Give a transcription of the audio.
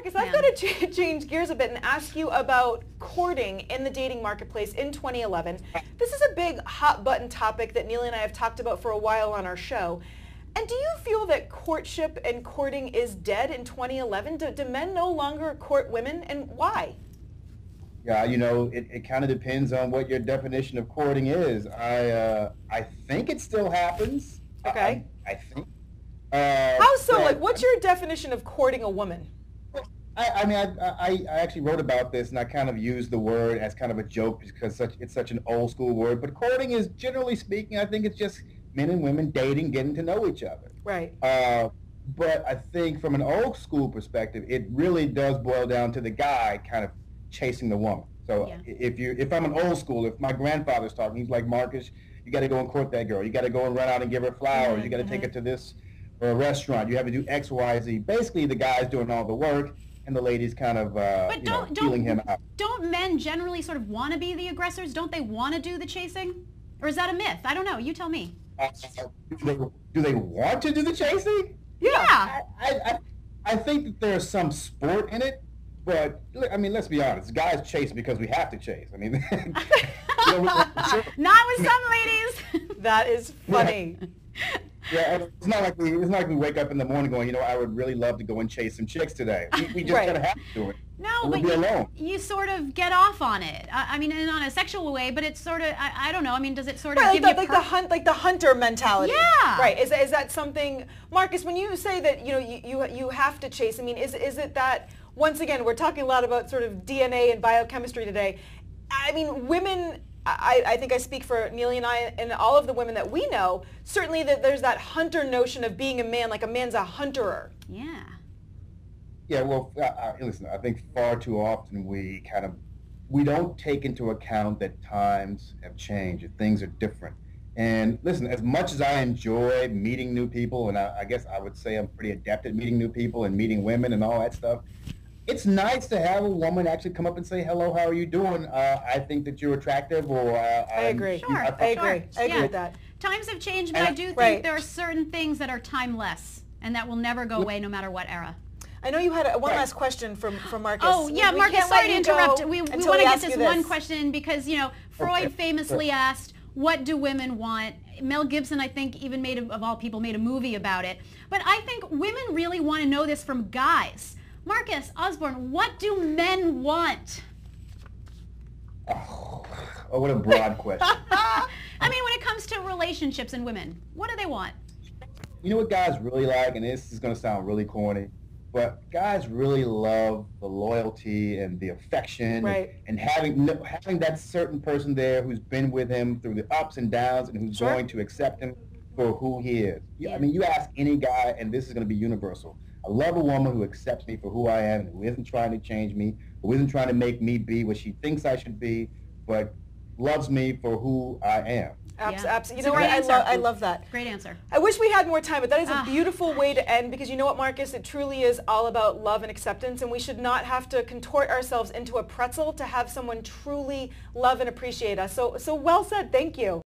Marcus, I've got to change gears a bit and ask you about courting in the dating marketplace in 2011. This is a big hot button topic that Neely and I have talked about for a while on our show. And do you feel that courtship and courting is dead in 2011? Do men no longer court women, and why? Yeah, it kind of depends on what your definition of courting is. I think it still happens. Okay. I think. How so? Like, what's your definition of courting a woman? I actually wrote about this, and I kind of used the word as kind of a joke because it's such an old school word. But courting is, generally speaking, I think it's just men and women dating, getting to know each other. Right. But I think from an old school perspective, it really does boil down to the guy kind of chasing the woman. So if I'm an old school, if my grandfather's talking, he's like, Marcus, you got to go and court that girl. You got to go and run out and give her flowers. You got to take her to this restaurant. You have to do X, Y, Z. Basically, the guy's doing all the work, and the ladies kind of feeling him out. Don't men generally sort of want to be the aggressors? Don't they want to do the chasing? Or is that a myth? I don't know. You tell me. Do they want to do the chasing? Yeah. I think that there's some sport in it. But, I mean, let's be honest. Guys chase because we have to chase. I mean, not with some ladies. That is funny. Yeah, it's not like we wake up in the morning going, I would really love to go and chase some chicks today. We just kind of have to do it. No, but you sort of get off on it. I mean, not in a sexual way, but it's sort of, I don't know. I mean, does it sort of give you like the hunter mentality? Yeah. Right. Is that something, Marcus? When you say that you have to chase, I mean, is it that? Once again, we're talking a lot about sort of DNA and biochemistry today. I mean, women, I think I speak for Neely and I and all of the women that we know, certainly that there's that hunter notion of being a man, like a man's a hunterer. Yeah. Yeah, well, listen, I think far too often we don't take into account that times have changed, that things are different. And listen, as much as I enjoy meeting new people, and I guess I would say I'm pretty adept at meeting new people and meeting women and all that stuff, it's nice to have a woman actually come up and say, hello, how are you doing? I think that you're attractive, or I agree. Sure. I agree. I agree with that. Times have changed, but I do think there are certain things that are timeless and that will never go away no matter what era. I know you had one last question from Marcus. Oh, yeah, Marcus, sorry to interrupt. We want to get this one question in because, Freud famously asked, what do women want? Mel Gibson, I think, even of all people, made a movie about it. But I think women really want to know this from guys. Marcus Osborne, what do men want? Oh, what a broad question. I mean, when it comes to relationships and women, what do they want? You know what guys really like, and this is going to sound really corny, but guys really love the loyalty and the affection, and having that certain person there who's been with him through the ups and downs and who's going to accept him for who he is. I mean, you ask any guy, and this is going to be universal. I love a woman who accepts me for who I am, who isn't trying to change me, who isn't trying to make me be what she thinks I should be, but loves me for who I am. Absolutely. You know what? I love that. Great answer. I wish we had more time, but that is a beautiful way to end because you know what, Marcus? It truly is all about love and acceptance, and we should not have to contort ourselves into a pretzel to have someone truly love and appreciate us. So well said. Thank you.